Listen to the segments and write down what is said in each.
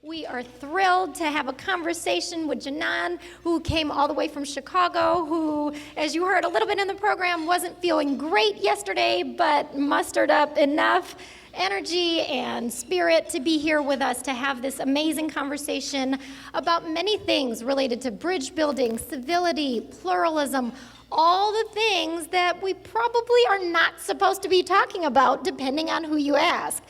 We are thrilled to have a conversation with Jenan, who came all the way from Chicago, who, as you heard a little bit in the program, wasn't feeling great yesterday, but mustered up enough energy and spirit to be here with us to have this amazing conversation about many things related to bridge building, civility, pluralism, all the things that we probably are not supposed to be talking about, depending on who you ask.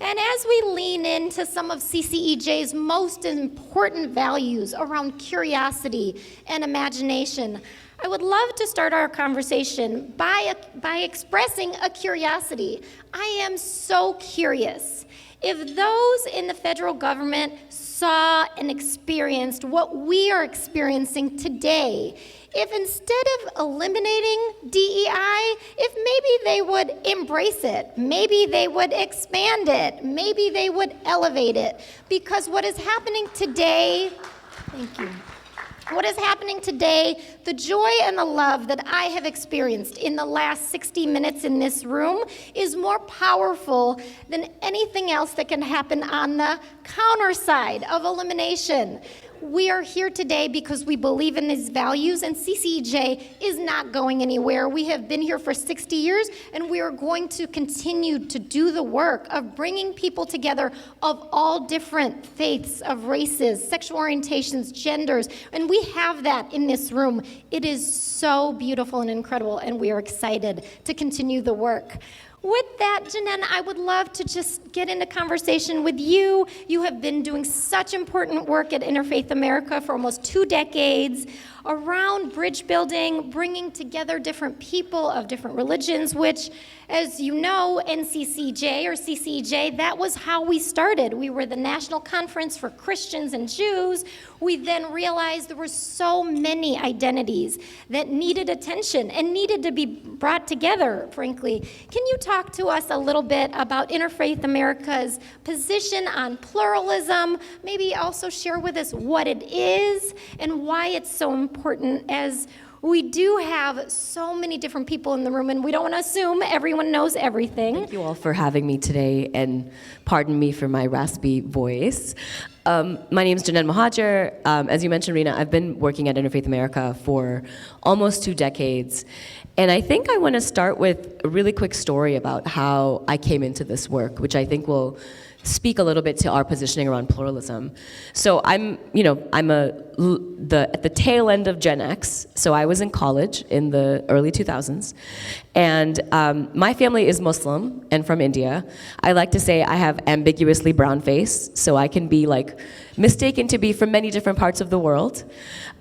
And as we lean into some of CCEJ's most important values around curiosity and imagination, I would love to start our conversation by expressing a curiosity. I am so curious. If those in the federal government saw and experienced what we are experiencing today, if instead of eliminating DEI, if maybe they would embrace it, maybe they would expand it, maybe they would elevate it, because what is happening today, thank you. What is happening today, the joy and the love that I have experienced in the last 60 minutes in this room is more powerful than anything else that can happen on the counter side of elimination. We are here today because we believe in these values, and CCEJ is not going anywhere. We have been here for 60 years, and we are going to continue to do the work of bringing people together of all different faiths, of races, sexual orientations, genders, and we have that in this room. It is so beautiful and incredible, and we are excited to continue the work. With that, Jenan, I would love to just get into conversation with you. You have been doing such important work at Interfaith America for almost 2 decades around bridge building, bringing together different people of different religions, which, as you know, NCCJ or CCEJ, that was how we started. We were the National Conference for Christians and Jews. We then realized there were so many identities that needed attention and needed to be brought together, frankly. Can you talk to us a little bit about Interfaith America's position on pluralism? Maybe also share with us what it is and why it's so important, as we do have so many different people in the room, and we don't want to assume everyone knows everything. Thank you all for having me today, and pardon me for my raspy voice. My name is Jenan Mohajir. As you mentioned, Reena, I've been working at Interfaith America for almost 2 decades, and I think I want to start with a really quick story about how I came into this work, which I think will speak a little bit to our positioning around pluralism. So I'm at the tail end of Gen X, so I was in college in the early 2000s, and my family is Muslim and from India. I like to say I have ambiguously brown face, so I can be mistaken to be from many different parts of the world.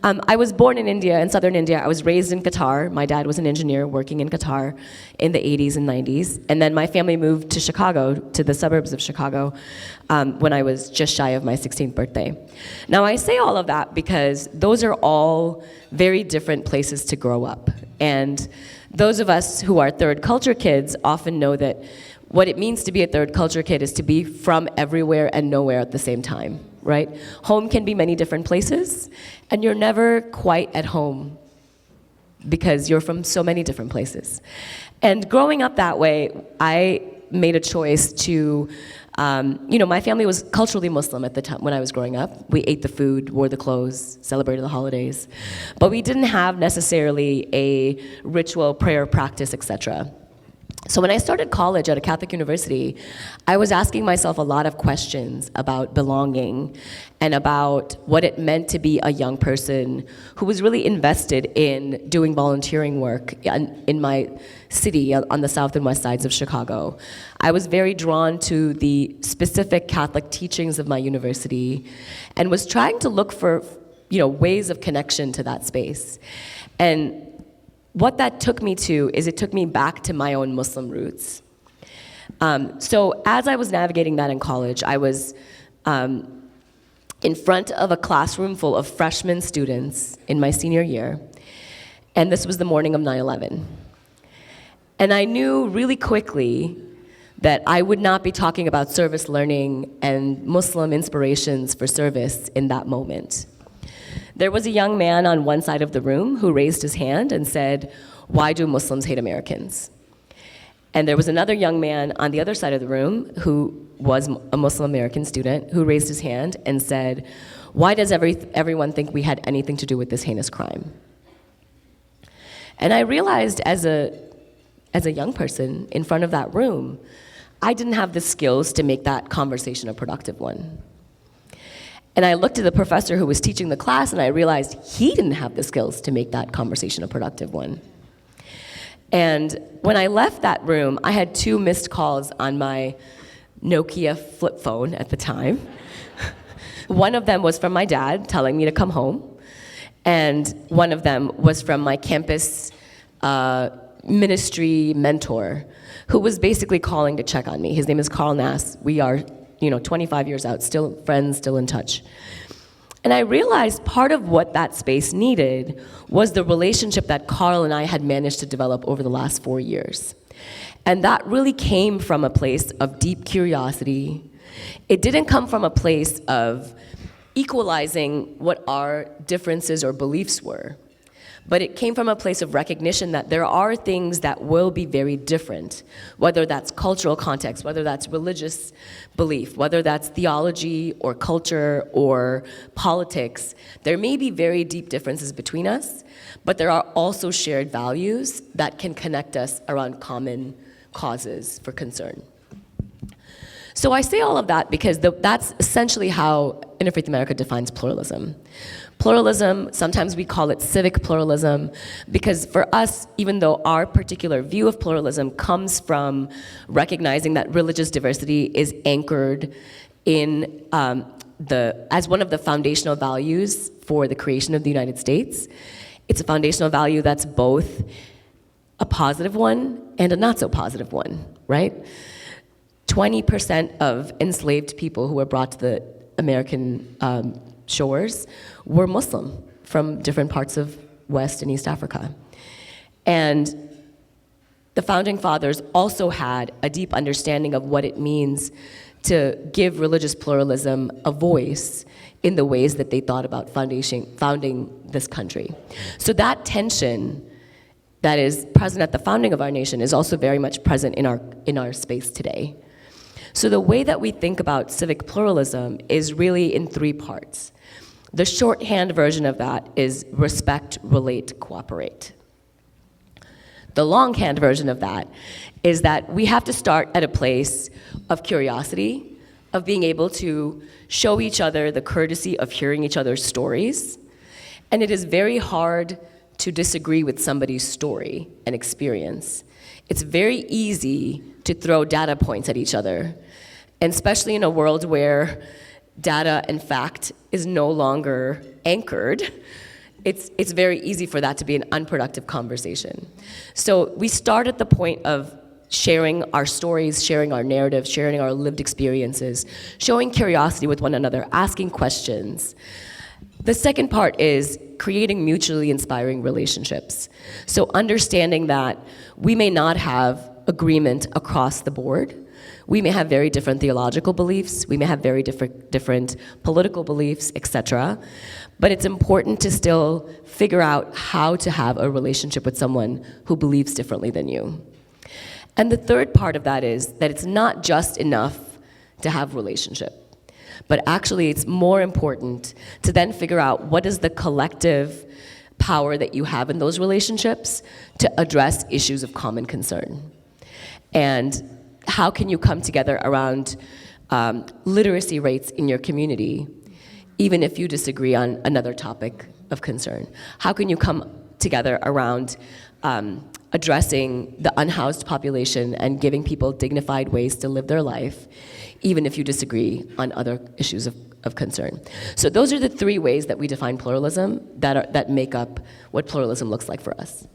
I was born in India, in southern India. I was raised in Qatar. My dad was an engineer working in Qatar in the 80s and 90s. And then my family moved to Chicago, to the suburbs of Chicago, when I was just shy of my 16th birthday. Now, I say all of that because those are all very different places to grow up. And those of us who are third culture kids often know that what it means to be a third culture kid is to be from everywhere and nowhere at the same time, right? Home can be many different places, and you're never quite at home because you're from so many different places. And growing up that way, I made a choice to, my family was culturally Muslim at the time when I was growing up. We ate the food, wore the clothes, celebrated the holidays, but we didn't have necessarily a ritual, prayer practice, etc. So when I started college at a Catholic university, I was asking myself a lot of questions about belonging and about what it meant to be a young person who was really invested in doing volunteering work in my city on the south and west sides of Chicago. I was very drawn to the specific Catholic teachings of my university and was trying to look for, ways of connection to that space. And what that took me to is it took me back to my own Muslim roots. So as I was navigating that in college, I was in front of a classroom full of freshman students in my senior year, and this was the morning of 9/11. And I knew really quickly that I would not be talking about service learning and Muslim inspirations for service in that moment. There was a young man on one side of the room who raised his hand and said, "Why do Muslims hate Americans?" And there was another young man on the other side of the room who was a Muslim American student who raised his hand and said, "Why does everyone think we had anything to do with this heinous crime?" And I realized as a young person in front of that room, I didn't have the skills to make that conversation a productive one. And I looked at the professor who was teaching the class, and I realized he didn't have the skills to make that conversation a productive one. And when I left that room, I had 2 missed calls on my Nokia flip phone at the time. One of them was from my dad telling me to come home, and one of them was from my campus ministry mentor, who was basically calling to check on me. His name is Carl Nass. We are, 25 years out, still friends, still in touch. And I realized part of what that space needed was the relationship that Carl and I had managed to develop over the last 4 years. And that really came from a place of deep curiosity. It didn't come from a place of equalizing what our differences or beliefs were, but it came from a place of recognition that there are things that will be very different, whether that's cultural context, whether that's religious belief, whether that's theology or culture or politics. There may be very deep differences between us, but there are also shared values that can connect us around common causes for concern. So I say all of that because that's essentially how Interfaith America defines pluralism. Pluralism, sometimes we call it civic pluralism, because for us, even though our particular view of pluralism comes from recognizing that religious diversity is anchored in as one of the foundational values for the creation of the United States, it's a foundational value that's both a positive one and a not so positive one, right? 20% of enslaved people who were brought to the American shores were Muslim from different parts of West and East Africa. And the Founding Fathers also had a deep understanding of what it means to give religious pluralism a voice in the ways that they thought about founding this country. So that tension that is present at the founding of our nation is also very much present in our space today. So the way that we think about civic pluralism is really in 3 parts. The shorthand version of that is respect, relate, cooperate. The longhand version of that is that we have to start at a place of curiosity, of being able to show each other the courtesy of hearing each other's stories. And it is very hard to disagree with somebody's story and experience. It's very easy to throw data points at each other, and especially in a world where data and fact is no longer anchored, it's very easy for that to be an unproductive conversation. So we start at the point of sharing our stories, sharing our narratives, sharing our lived experiences, showing curiosity with one another, asking questions. The second part is creating mutually inspiring relationships. So understanding that we may not have agreement across the board. We may have very different theological beliefs, we may have very different political beliefs, etc. But it's important to still figure out how to have a relationship with someone who believes differently than you. And the third part of that is that it's not just enough to have relationship, but actually it's more important to then figure out what is the collective power that you have in those relationships to address issues of common concern. And how can you come together around literacy rates in your community, even if you disagree on another topic of concern? How can you come together around addressing the unhoused population and giving people dignified ways to live their life, even if you disagree on other issues of concern? So those are the 3 ways that we define pluralism that make up what pluralism looks like for us.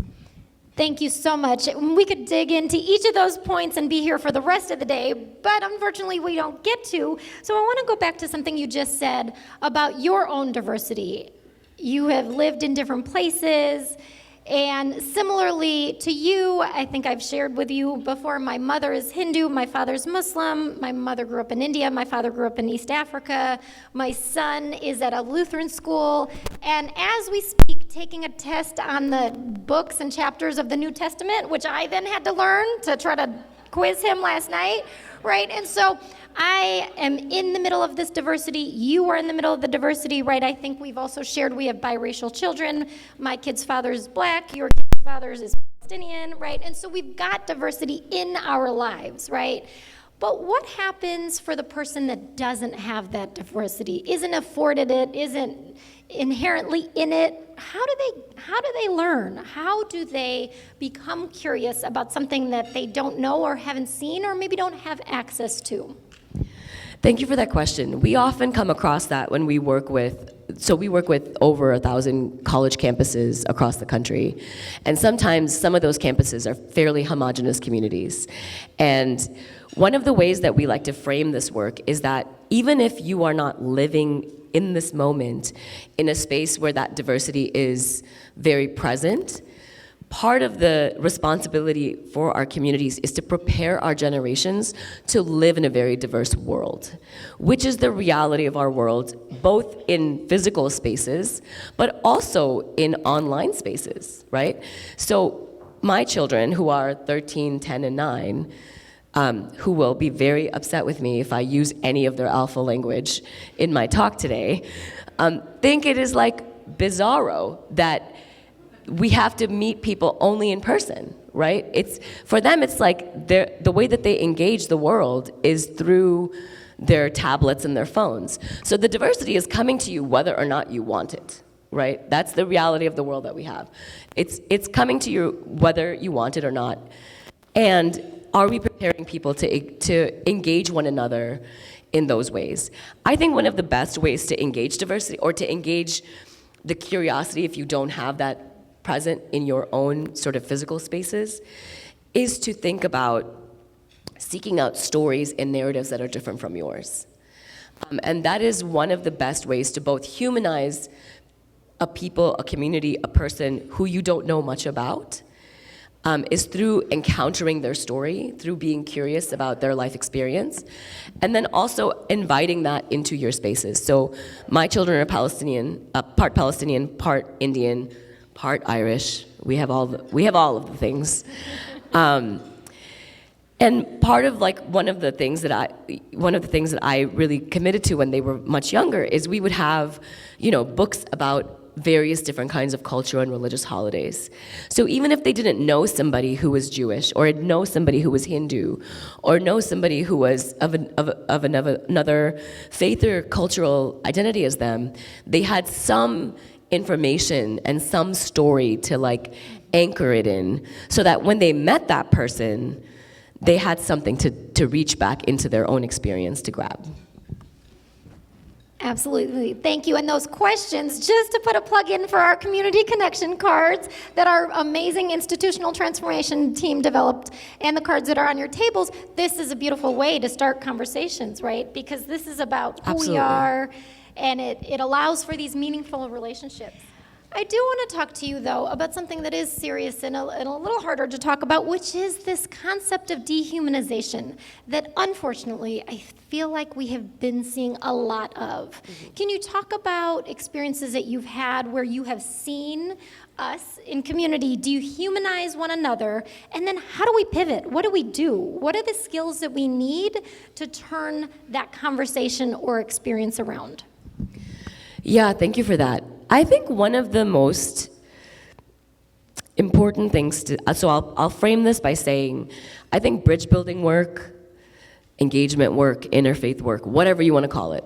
Thank you so much. We could dig into each of those points and be here for the rest of the day, but unfortunately we don't get to. So I want to go back to something you just said about your own diversity. You have lived in different places, and similarly to you, I think I've shared with you before, my mother is Hindu, my father's Muslim, my mother grew up in India, my father grew up in East Africa, my son is at a Lutheran school, and as we speak, taking a test on the books and chapters of the New Testament, which I then had to learn to try to quiz him last night. right? And so I am in the middle of this diversity. You are in the middle of the diversity, right? I think we've also shared we have biracial children. My kid's father is black. Your kid's father is Palestinian, right? And so we've got diversity in our lives, right? But what happens for the person that doesn't have that diversity, isn't afforded it, isn't inherently in it? How do they learn? How do they become curious about something that they don't know or haven't seen or maybe don't have access to? Thank you for that question. We often come across that when we work with over 1,000 college campuses across the country. And sometimes some of those campuses are fairly homogenous communities. And one of the ways that we like to frame this work is that even if you are not living in this moment in a space where that diversity is very present, part of the responsibility for our communities is to prepare our generations to live in a very diverse world, which is the reality of our world, both in physical spaces, but also in online spaces, right? So my children, who are 13, 10, and 9, who will be very upset with me if I use any of their alpha language in my talk today, think it is like bizarro that we have to meet people only in person, right? For them, it's like the way that they engage the world is through their tablets and their phones. So the diversity is coming to you whether or not you want it, right? That's the reality of the world that we have. It's coming to you whether you want it or not. And are we preparing people to engage one another in those ways? I think one of the best ways to engage diversity or to engage the curiosity, if you don't have that present in your own sort of physical spaces, is to think about seeking out stories and narratives that are different from yours. And that is one of the best ways to both humanize a people, a community, a person who you don't know much about, is through encountering their story, through being curious about their life experience, and then also inviting that into your spaces. So my children are part Palestinian, part Indian, part Irish. We have all of the things. And part of one of the things that I really committed to when they were much younger is we would have, books about various different kinds of cultural and religious holidays. So even if they didn't know somebody who was Jewish, or know somebody who was Hindu, or know somebody who was of another faith or cultural identity as them, they had some information and some story to anchor it in, so that when they met that person, they had something to reach back into their own experience to grab. Absolutely. Thank you. And those questions, just to put a plug in for our community connection cards that our amazing institutional transformation team developed, and the cards that are on your tables, this is a beautiful way to start conversations, right? Because this is about who Absolutely. we are, and it allows for these meaningful relationships. I do want to talk to you, though, about something that is serious and a little harder to talk about, which is this concept of dehumanization that, unfortunately, I feel like we have been seeing a lot of. Mm-hmm. Can you talk about experiences that you've had where you have seen us in community dehumanize one another, and then how do we pivot? What do we do? What are the skills that we need to turn that conversation or experience around? Yeah, thank you for that. I think one of the most important things so I'll frame this by saying, I think bridge building work, engagement work, interfaith work, whatever you want to call it,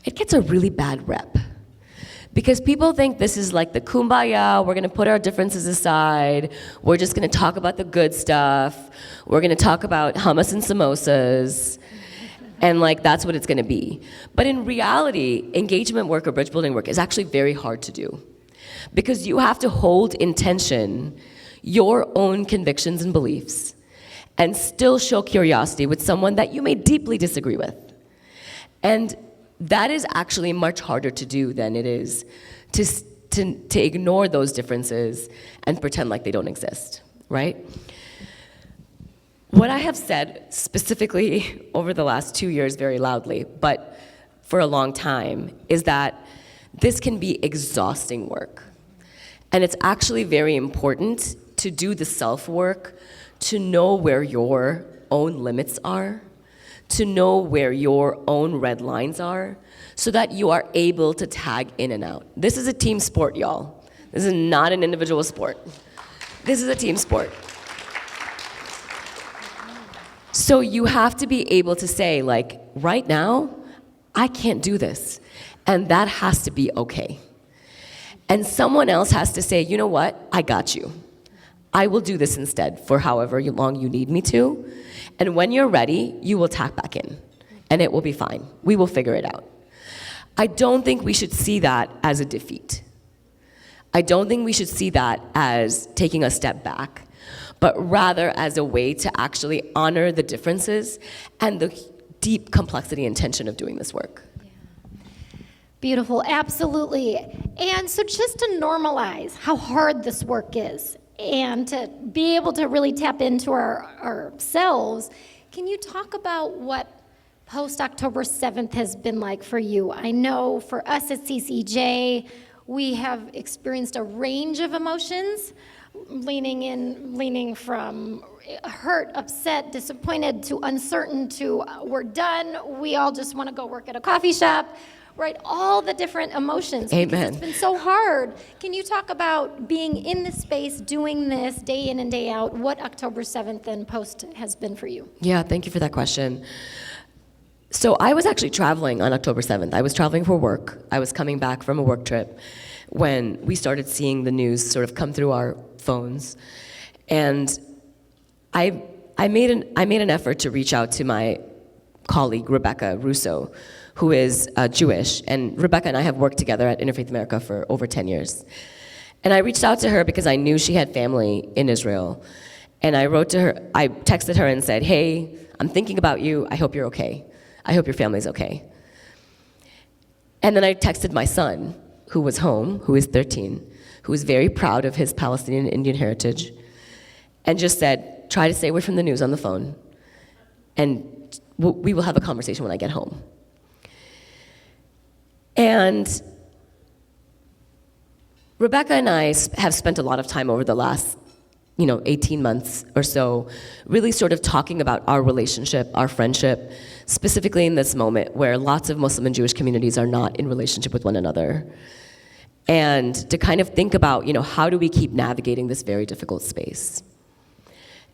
it gets a really bad rep. Because people think this is like the kumbaya, we're going to put our differences aside, we're just going to talk about the good stuff, we're going to talk about hummus and samosas, and that's what it's going to be. But in reality, engagement work or bridge building work is actually very hard to do, because you have to hold in tension your own convictions and beliefs and still show curiosity with someone that you may deeply disagree with. And that is actually much harder to do than it is to ignore those differences and pretend like they don't exist, right? What I have said specifically over the last 2 years very loudly, but for a long time, is that this can be exhausting work. And it's actually very important to do the self-work, to know where your own limits are, to know where your own red lines are so that you are able to tag in and out. This is a team sport, y'all. This is not an individual sport. This is a team sport. So you have to be able to say, like, right now, I can't do this. And that has to be okay. And someone else has to say, you know what, I got you. I will do this instead for however long you need me to. And when you're ready, you will tack back in. And it will be fine. We will figure it out. I don't think we should see that as a defeat. I don't think we should see that as taking a step back, but rather as a way to actually honor the differences and the deep complexity and tension of doing this work. Beautiful, absolutely. And so just to normalize how hard this work is and to be able to really tap into ourselves, can you talk about what post-October 7th has been like for you? I know for us at CCEJ, we have experienced a range of emotions, leaning from hurt, upset, disappointed, to uncertain, to we're done, we all just want to go work at a coffee shop, right? All the different emotions. Amen. It's been so hard. Can you talk about being in this space, doing this day in and day out, what October 7th and post has been for you? Yeah, thank you for that question. So I was actually traveling on October 7th. I was traveling for work. I was coming back from a work trip when we started seeing the news sort of come through our phones. And I made an effort to reach out to my colleague, Rebecca Russo, who is Jewish. And Rebecca and I have worked together at Interfaith America for over 10 years. And I reached out to her because I knew she had family in Israel. And I wrote to her, I texted her and said, hey, I'm thinking about you. I hope you're okay. I hope your family's okay. And then I texted my son, who was home, who is 13, who is very proud of his Palestinian Indian heritage, and just said, try to stay away from the news on the phone, and we will have a conversation when I get home. And Rebecca and I have spent a lot of time over the last 18 months or so, really sort of talking about our relationship, our friendship, specifically in this moment where lots of Muslim and Jewish communities are not in relationship with one another. And to kind of think about, how do we keep navigating this very difficult space?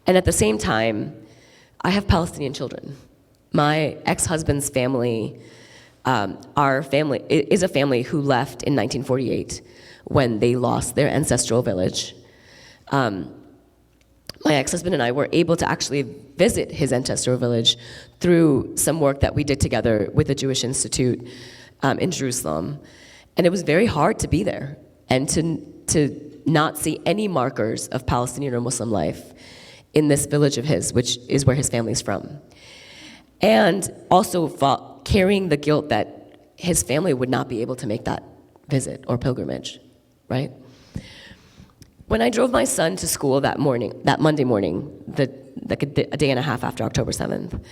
And at the same time, I have Palestinian children. My ex-husband's family, our family, is a family who left in 1948 when they lost their ancestral village. My ex-husband and I were able to actually visit his ancestral village through some work that we did together with the Jewish Institute in Jerusalem. And it was very hard to be there and to not see any markers of Palestinian or Muslim life in this village of his, which is where his family's from. And also carrying the guilt that his family would not be able to make that visit or pilgrimage, right? When I drove my son to school that Monday morning, a day and a half after October 7th,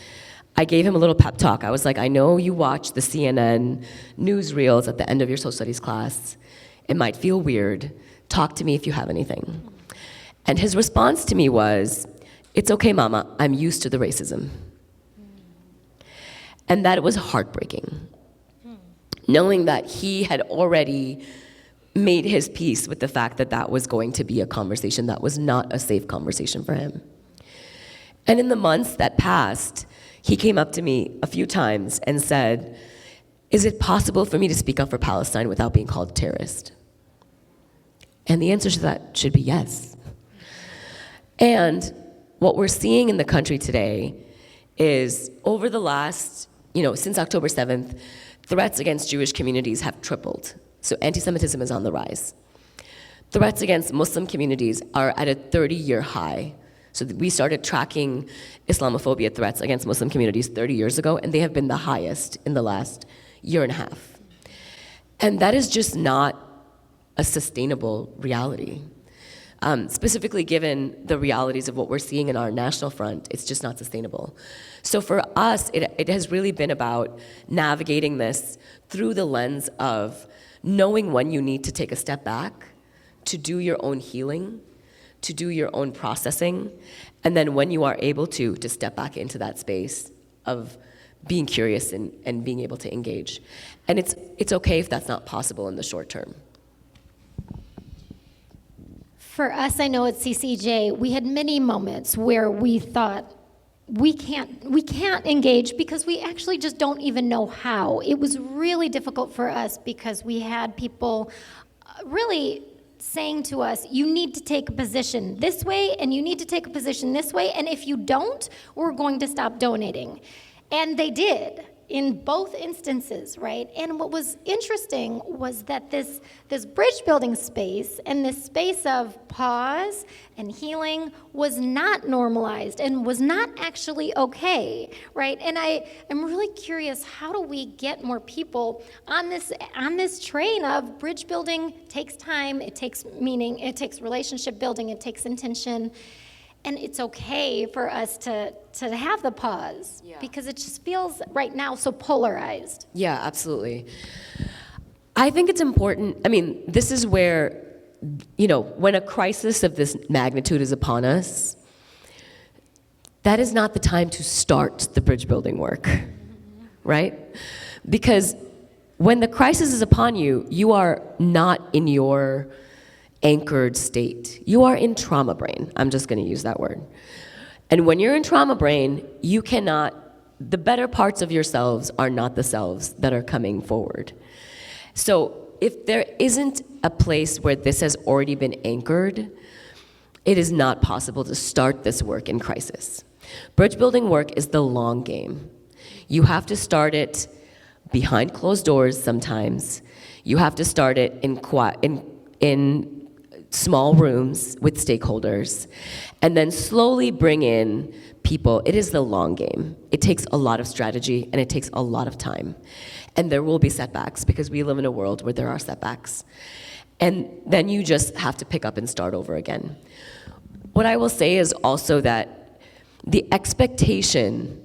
I gave him a little pep talk. I was like, I know you watch the CNN newsreels at the end of your social studies class. It might feel weird. Talk to me if you have anything. And his response to me was, it's okay, Mama, I'm used to the racism. And that was heartbreaking. Knowing that he had already made his peace with the fact that that was going to be a conversation that was not a safe conversation for him. And in the months that passed, he came up to me a few times and said, is it possible for me to speak up for Palestine without being called a terrorist? And the answer to that should be yes. And what we're seeing in the country today is over the last, since October 7th, threats against Jewish communities have tripled. So anti-Semitism is on the rise. Threats against Muslim communities are at a 30-year high. So we started tracking Islamophobia threats against Muslim communities 30 years ago, and they have been the highest in the last year and a half. And that is just not a sustainable reality. Specifically given the realities of what we're seeing in our national front, it's just not sustainable. So for us, it has really been about navigating this through the lens of knowing when you need to take a step back, to do your own healing, to do your own processing, and then when you are able to step back into that space of being curious and being able to engage. And it's okay if that's not possible in the short term. For us, I know at CCEJ, we had many moments where we thought, we can't engage because we actually just don't even know how. It was really difficult for us because we had people really saying to us, you need to take a position this way, and you need to take a position this way, and if you don't, we're going to stop donating. And they did in both instances, right? And what was interesting was that this bridge building space and this space of pause and healing was not normalized and was not actually okay, right? And I'm really curious, how do we get more people on this train of bridge building? Takes time, it takes meaning, it takes relationship building, it takes intention. And it's okay for us to have the pause, because it just feels right now so polarized. Yeah, absolutely. I think it's important. I mean, this is where, when a crisis of this magnitude is upon us, that is not the time to start the bridge building work, right? Because when the crisis is upon you, you are not in your anchored state. You are in trauma brain. I'm just going to use that word. And when you're in trauma brain, the better parts of yourselves are not the selves that are coming forward. So if there isn't a place where this has already been anchored, it is not possible to start this work in crisis. Bridge building work is the long game. You have to start it behind closed doors sometimes. You have to start it in small rooms with stakeholders, and then slowly bring in people. It is the long game. It takes a lot of strategy, and it takes a lot of time. And there will be setbacks, because we live in a world where there are setbacks. And then you just have to pick up and start over again. What I will say is also that the expectation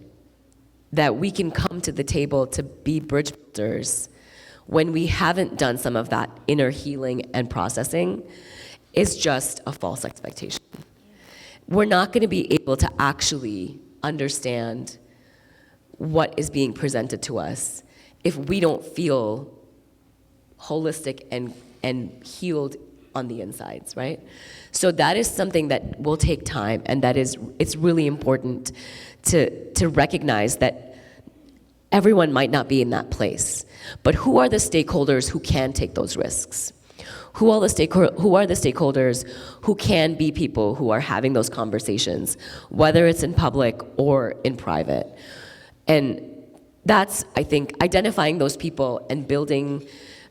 that we can come to the table to be bridge builders when we haven't done some of that inner healing and processing is just a false expectation. We're not going to be able to actually understand what is being presented to us if we don't feel holistic and healed on the insides, right? So that is something that will take time, and it's really important to recognize that everyone might not be in that place. But who are the stakeholders who can take those risks? Who are the stakeholders who can be people who are having those conversations, whether it's in public or in private? And that's, I think, identifying those people and building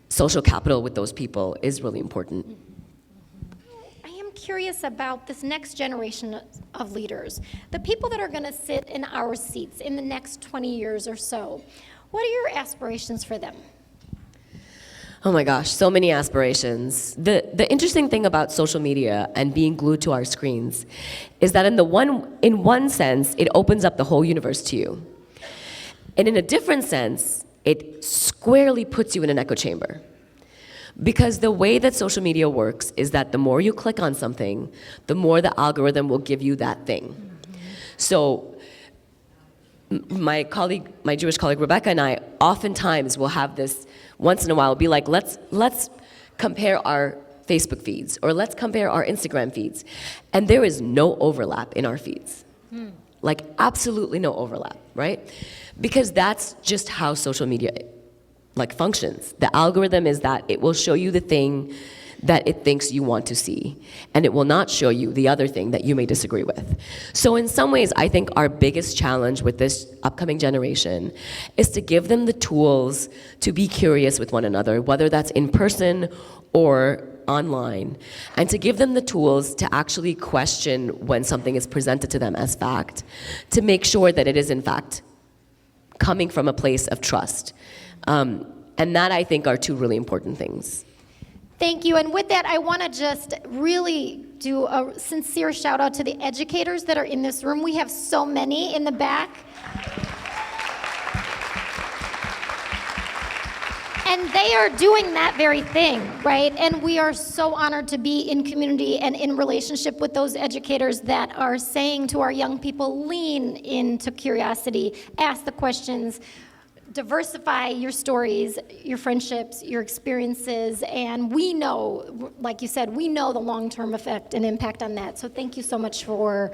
social capital with those people is really important. I am curious about this next generation of leaders, the people that are going to sit in our seats in the next 20 years or so. What are your aspirations for them? Oh my gosh, so many aspirations. The interesting thing about social media and being glued to our screens is that in one sense, it opens up the whole universe to you. And in a different sense, it squarely puts you in an echo chamber. Because the way that social media works is that the more you click on something, the more the algorithm will give you that thing. So my Jewish colleague Rebecca and I oftentimes will have this once in a while, be like, let's compare our Facebook feeds, or let's compare our Instagram feeds. And there is no overlap in our feeds. Like, absolutely no overlap, right? Because that's just how social media functions. The algorithm is that it will show you the thing that it thinks you want to see, and it will not show you the other thing that you may disagree with. So in some ways, I think our biggest challenge with this upcoming generation is to give them the tools to be curious with one another, whether that's in person or online, and to give them the tools to actually question when something is presented to them as fact, to make sure that it is in fact coming from a place of trust. And that, I think, are two really important things. Thank you. And with that, I want to just really do a sincere shout out to the educators that are in this room. We have so many in the back. And they are doing that very thing, right? And we are so honored to be in community and in relationship with those educators that are saying to our young people, lean into curiosity, ask the questions, diversify your stories, your friendships, your experiences, and we know, like you said, we know the long-term effect and impact on that. So thank you so much for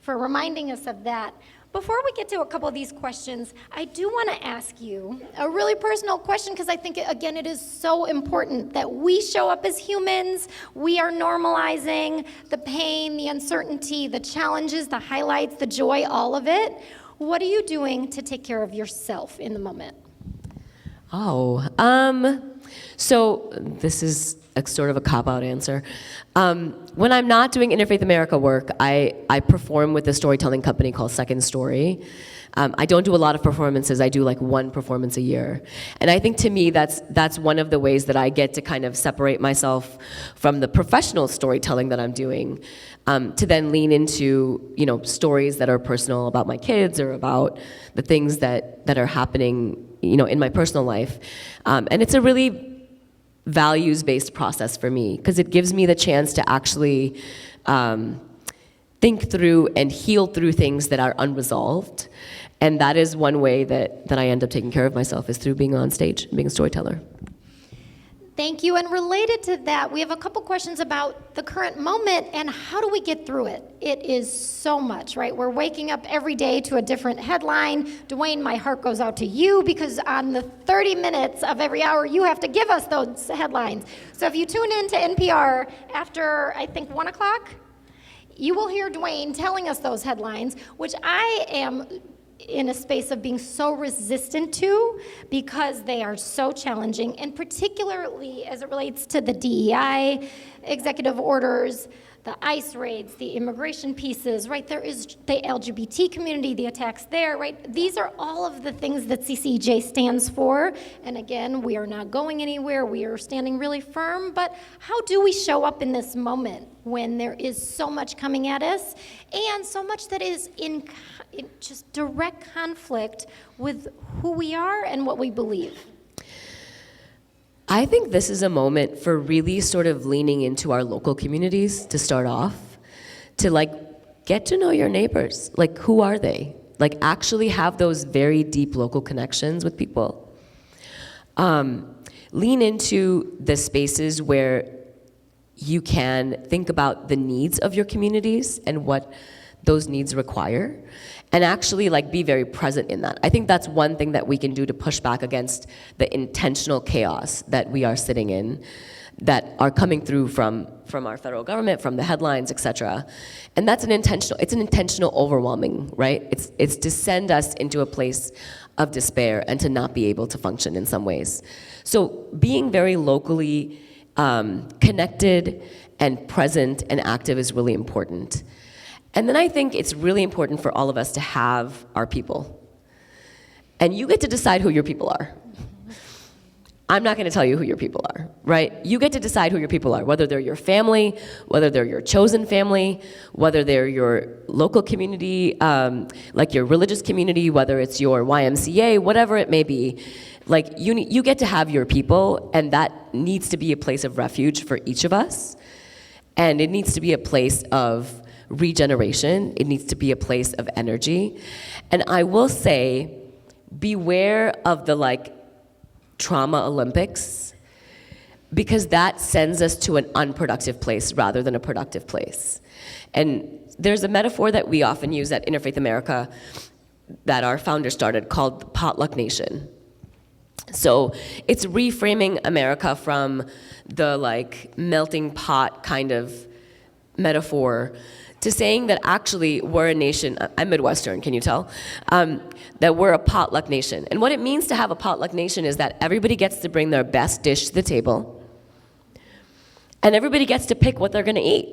reminding us of that. Before we get to a couple of these questions, I do want to ask you a really personal question, because I think, again, it is so important that we show up as humans. We are normalizing the pain, the uncertainty, the challenges, the highlights, the joy, all of it. What are you doing to take care of yourself in the moment? So this is a sort of a cop-out answer. When I'm not doing Interfaith America work, I perform with a storytelling company called Second Story. I don't do a lot of performances. I do like one performance a year. And I think to me that's one of the ways that I get to kind of separate myself from the professional storytelling that I'm doing, to then lean into, stories that are personal about my kids or about the things that are happening, in my personal life. And it's a really values-based process for me, because it gives me the chance to actually think through and heal through things that are unresolved. And that is one way that I end up taking care of myself, is through being on stage, being a storyteller. Thank you. And related to that, we have a couple questions about the current moment and how do we get through it? It is so much, right? We're waking up every day to a different headline. Dwayne, my heart goes out to you, because on the 30 minutes of every hour, you have to give us those headlines. So if you tune in to NPR after, I think, 1 o'clock, you will hear Dwayne telling us those headlines, which I am in a space of being so resistant to, because they are so challenging, and particularly as it relates to the DEI executive orders, the ICE raids, the immigration pieces, right? There is the LGBT community, the attacks there, right? These are all of the things that CCEJ stands for. And again, we are not going anywhere. We are standing really firm. But how do we show up in this moment when there is so much coming at us, and so much that is in just direct conflict with who we are and what we believe? I think this is a moment for really sort of leaning into our local communities to start off, to get to know your neighbors. Who are they? Actually have those very deep local connections with people. Lean into the spaces where you can think about the needs of your communities and what those needs require, and actually be very present in that. I think that's one thing that we can do to push back against the intentional chaos that we are sitting in, that are coming through from our federal government, from the headlines, et cetera. And it's an intentional overwhelming, right? It's to send us into a place of despair and to not be able to function in some ways. So being very locally connected and present and active is really important. And then I think it's really important for all of us to have our people. And you get to decide who your people are. I'm not going to tell you who your people are, right? You get to decide who your people are, whether they're your family, whether they're your chosen family, whether they're your local community, like your religious community, whether it's your YMCA, whatever it may be. You get to have your people, and that needs to be a place of refuge for each of us. And it needs to be a place of regeneration. It needs to be a place of energy. And I will say, beware of the trauma Olympics, because that sends us to an unproductive place rather than a productive place. And there's a metaphor that we often use at Interfaith America that our founder started, called the potluck nation. So it's reframing America from the melting pot kind of metaphor to saying that actually we're a nation. I'm Midwestern, can you tell? That we're a potluck nation. And what it means to have a potluck nation is that everybody gets to bring their best dish to the table, and everybody gets to pick what they're gonna eat.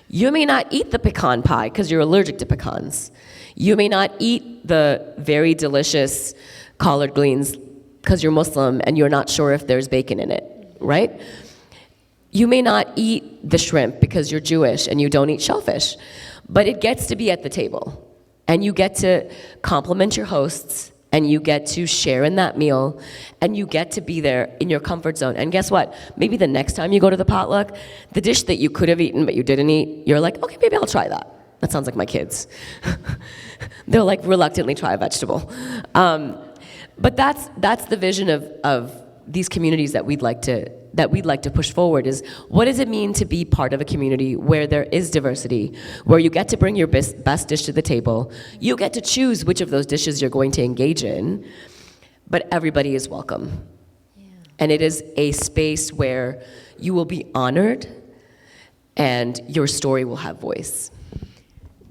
You may not eat the pecan pie because you're allergic to pecans. You may not eat the very delicious collard greens because you're Muslim and you're not sure if there's bacon in it, right? You may not eat the shrimp because you're Jewish and you don't eat shellfish, but it gets to be at the table. And you get to compliment your hosts, and you get to share in that meal, and you get to be there in your comfort zone. And guess what? Maybe the next time you go to the potluck, the dish that you could have eaten but you didn't eat, you're like, okay, maybe I'll try that. That sounds like my kids. They'll like reluctantly try a vegetable. But that's the vision of these communities that we'd like to push forward, is what does it mean to be part of a community where there is diversity, where you get to bring your best dish to the table, you get to choose which of those dishes you're going to engage in, but everybody is welcome. Yeah. And it is a space where you will be honored and your story will have voice.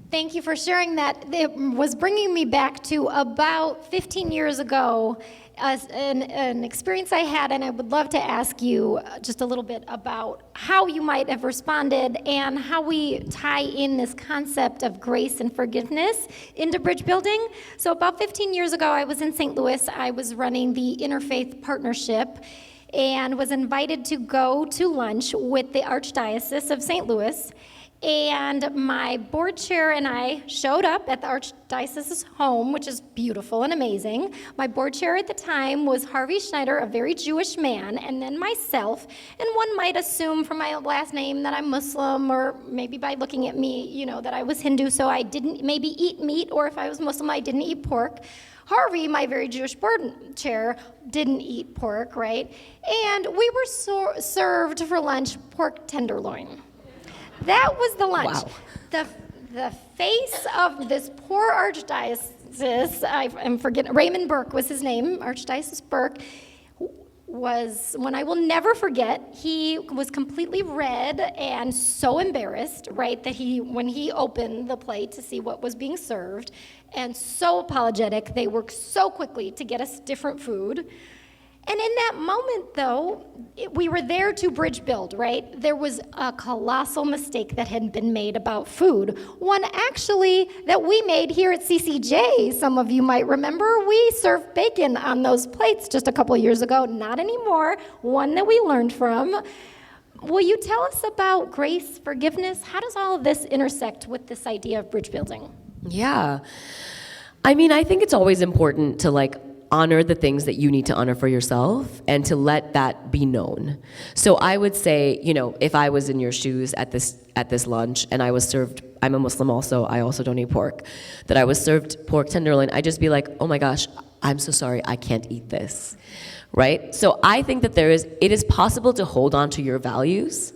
Thank you for sharing that. It was bringing me back to about 15 years ago, an experience I had, and I would love to ask you just a little bit about how you might have responded and how we tie in this concept of grace and forgiveness into bridge building. So about 15 years ago, I was in St. Louis. I was running the Interfaith Partnership and was invited to go to lunch with the Archdiocese of St. Louis. And my board chair and I showed up at the Archdiocese's home, which is beautiful and amazing. My board chair at the time was Harvey Schneider, a very Jewish man, and then myself. And one might assume from my last name that I'm Muslim, or maybe by looking at me, that I was Hindu, so I didn't maybe eat meat, or if I was Muslim, I didn't eat pork. Harvey, my very Jewish board chair, didn't eat pork, right? And we were served for lunch pork tenderloin. That was the lunch. Wow. The face of this poor archdiocese, I'm forgetting, Raymond Burke was his name, Archdiocese Burke, was one I will never forget. He was completely red and so embarrassed, right, that when he opened the plate to see what was being served, and so apologetic, they worked so quickly to get us different food. And in that moment, though, we were there to bridge build, right? There was a colossal mistake that had been made about food. One actually that we made here at CCEJ, some of you might remember. We served bacon on those plates just a couple of years ago. Not anymore. One that we learned from. Will you tell us about grace, forgiveness? How does all of this intersect with this idea of bridge building? Yeah. I mean, I think it's always important to honor the things that you need to honor for yourself and to let that be known. So I would say, if I was in your shoes at this lunch and I was served, I'm a Muslim also, I also don't eat pork, that I was served pork tenderloin, I'd just be like, oh my gosh, I'm so sorry, I can't eat this, right? So I think that it is possible to hold on to your values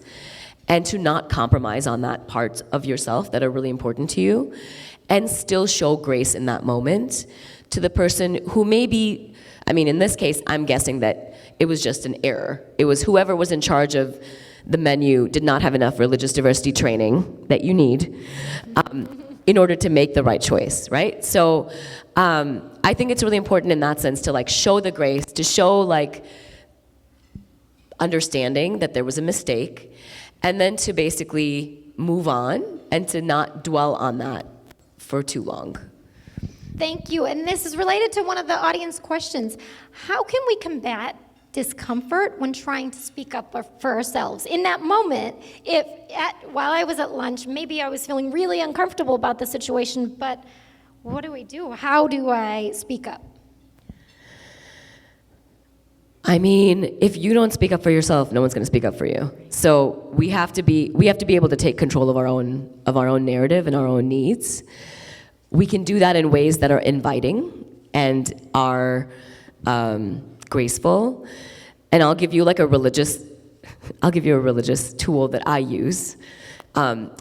and to not compromise on that part of yourself that are really important to you, and still show grace in that moment to the person who maybe, in this case, I'm guessing that it was just an error. It was whoever was in charge of the menu did not have enough religious diversity training that you need in order to make the right choice, right? So I think it's really important in that sense to show the grace, to show understanding that there was a mistake, and then to basically move on and to not dwell on that for too long. Thank you. And this is related to one of the audience questions. How can we combat discomfort when trying to speak up for ourselves? In that moment, while I was at lunch, maybe I was feeling really uncomfortable about the situation, but what do we do? How do I speak up? If you don't speak up for yourself, no one's going to speak up for you. So we have to be able to take control of our own narrative and our own needs. We can do that in ways that are inviting and are graceful. And I'll give you a religious tool that I use,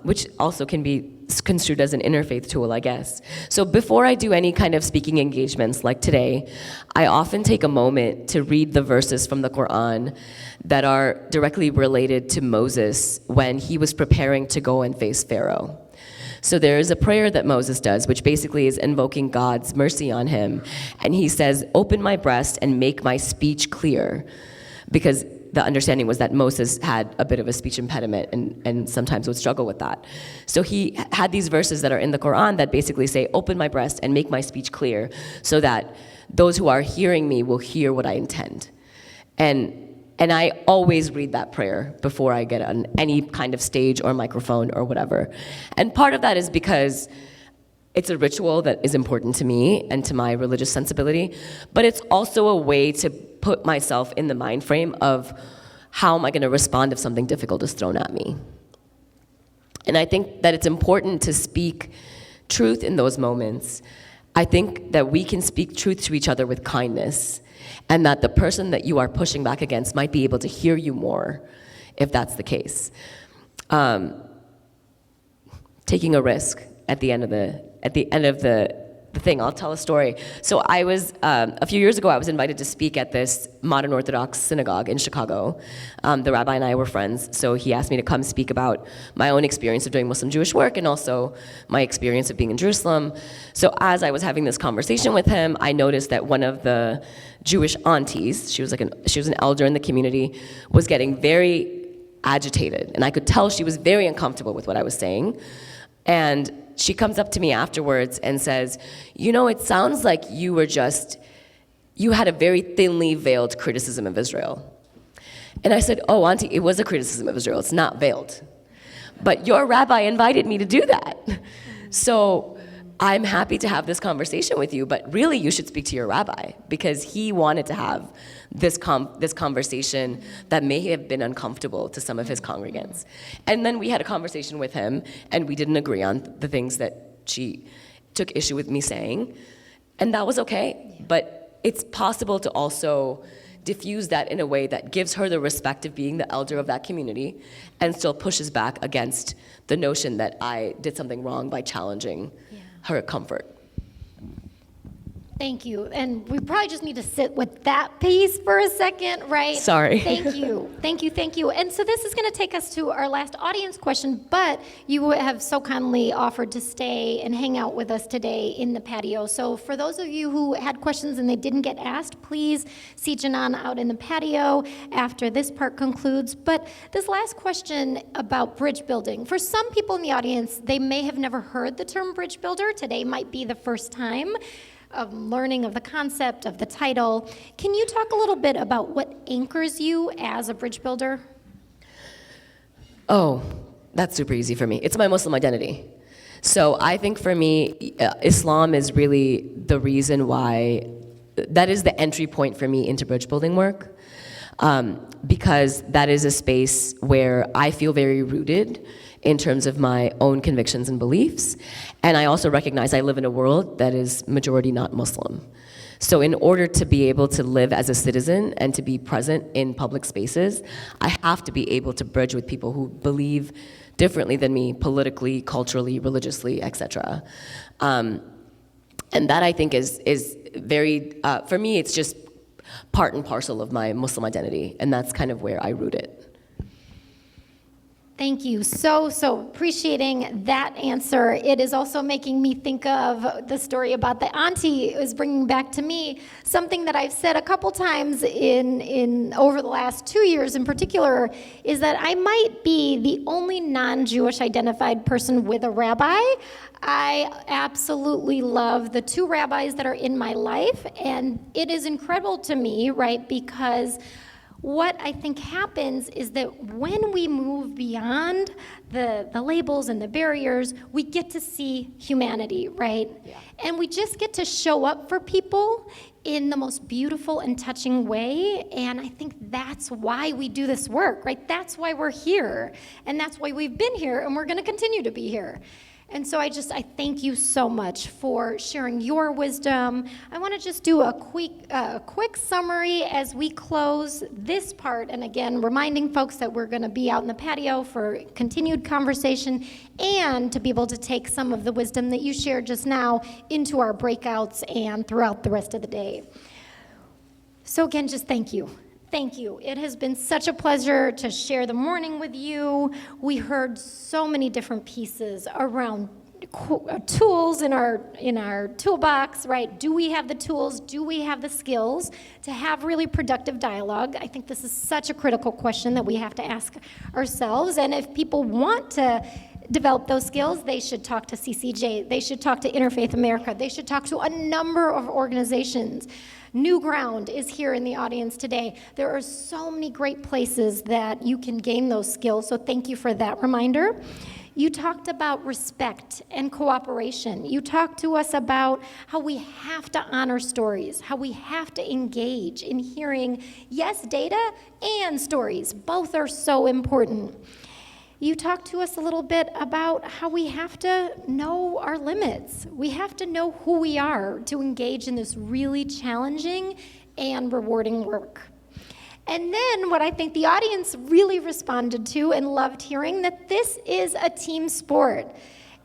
which also can be construed as an interfaith tool, I guess. So before I do any kind of speaking engagements like today, I often take a moment to read the verses from the Quran that are directly related to Moses when he was preparing to go and face Pharaoh. So there is a prayer that Moses does, which basically is invoking God's mercy on him. And he says, open my breast and make my speech clear. Because the understanding was that Moses had a bit of a speech impediment and sometimes would struggle with that. So he had these verses that are in the Quran that basically say, open my breast and make my speech clear so that those who are hearing me will hear what I intend. And I always read that prayer before I get on any kind of stage or microphone or whatever. And part of that is because it's a ritual that is important to me and to my religious sensibility, but it's also a way to put myself in the mind frame of how am I going to respond if something difficult is thrown at me. And I think that it's important to speak truth in those moments. I think that we can speak truth to each other with kindness, and that the person that you are pushing back against might be able to hear you more if that's the case. Taking a risk at the end of the thing. I'll tell a story. So I was, a few years ago, I was invited to speak at this modern Orthodox synagogue in Chicago. The rabbi and I were friends, so he asked me to come speak about my own experience of doing Muslim-Jewish work and also my experience of being in Jerusalem. So as I was having this conversation with him, I noticed that one of the Jewish aunties, she was an elder in the community, was getting very agitated, and I could tell she was very uncomfortable with what I was saying. And she comes up to me afterwards and says, you know, it sounds like you had a very thinly veiled criticism of Israel. And I said, oh, Auntie, it was a criticism of Israel. It's not veiled. But your rabbi invited me to do that. So I'm happy to have this conversation with you, but really you should speak to your rabbi, because he wanted to have this conversation that may have been uncomfortable to some of his congregants. And then we had a conversation with him, and we didn't agree on the things that she took issue with me saying, and that was okay. But it's possible to also diffuse that in a way that gives her the respect of being the elder of that community and still pushes back against the notion that I did something wrong by challenging her comfort. Thank you. And we probably just need to sit with that piece for a second, right? Sorry. Thank you. Thank you. Thank you. And so this is going to take us to our last audience question, but you have so kindly offered to stay and hang out with us today in the patio. So for those of you who had questions and they didn't get asked, please see Jenan out in the patio after this part concludes. But this last question about bridge building, for some people in the audience, they may have never heard the term bridge builder. Today might be the first time of learning of the concept, of the title. Can you talk a little bit about what anchors you as a bridge builder? Oh, that's super easy for me. It's my Muslim identity. So I think for me, Islam is really the reason why, that is the entry point for me into bridge building work, because that is a space where I feel very rooted in terms of my own convictions and beliefs. And I also recognize I live in a world that is majority not Muslim. So in order to be able to live as a citizen and to be present in public spaces, I have to be able to bridge with people who believe differently than me politically, culturally, religiously, etc. And that I think is very, for me, it's just part and parcel of my Muslim identity, and that's kind of where I root it. Thank you. So appreciating that answer. It is also making me think of the story about the auntie. It was bringing back to me something that I've said a couple times in over the last 2 years in particular, is that I might be the only non-Jewish identified person with a rabbi. I absolutely love the two rabbis that are in my life, and it is incredible to me, right, because what I think happens is that when we move beyond the labels and the barriers, we get to see humanity, right? Yeah. And we just get to show up for people in the most beautiful and touching way, and I think that's why we do this work, right? That's why we're here, and that's why we've been here, and we're gonna continue to be here. And so I thank you so much for sharing your wisdom. I want to just do a quick summary as we close this part. And again, reminding folks that we're going to be out in the patio for continued conversation and to be able to take some of the wisdom that you shared just now into our breakouts and throughout the rest of the day. So again, just thank you. Thank you. It has been such a pleasure to share the morning with you. We heard so many different pieces around tools in our toolbox, right? Do we have the tools? Do we have the skills to have really productive dialogue? I think this is such a critical question that we have to ask ourselves. And if people want to develop those skills, they should talk to CCEJ. They should talk to Interfaith America. They should talk to a number of organizations. New Ground is here in the audience today. There are so many great places that you can gain those skills, so thank you for that reminder. You talked about respect and cooperation. You talked to us about how we have to honor stories, how we have to engage in hearing, yes, data and stories. Both are so important. You talked to us a little bit about how we have to know our limits. We have to know who we are to engage in this really challenging and rewarding work. And then what I think the audience really responded to and loved hearing, that this is a team sport.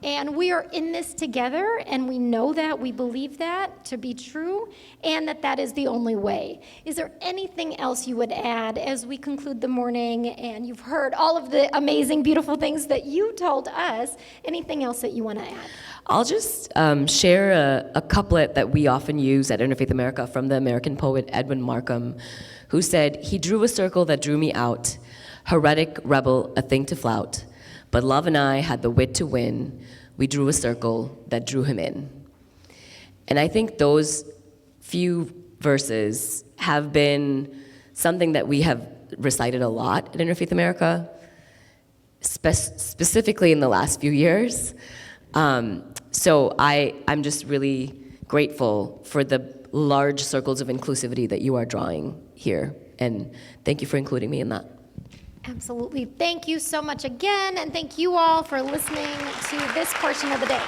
And we are in this together, and we know that, we believe that to be true, and that is the only way. Is there anything else you would add as we conclude the morning, and you've heard all of the amazing, beautiful things that you told us? Anything else that you want to add? I'll just share a couplet that we often use at Interfaith America from the American poet Edwin Markham, who said, "He drew a circle that drew me out, heretic, rebel, a thing to flout. But love and I had the wit to win. We drew a circle that drew him in." And I think those few verses have been something that we have recited a lot at Interfaith America, specifically in the last few years. So I'm just really grateful for the large circles of inclusivity that you are drawing here. And thank you for including me in that. Absolutely. Thank you so much again, and thank you all for listening to this portion of the day.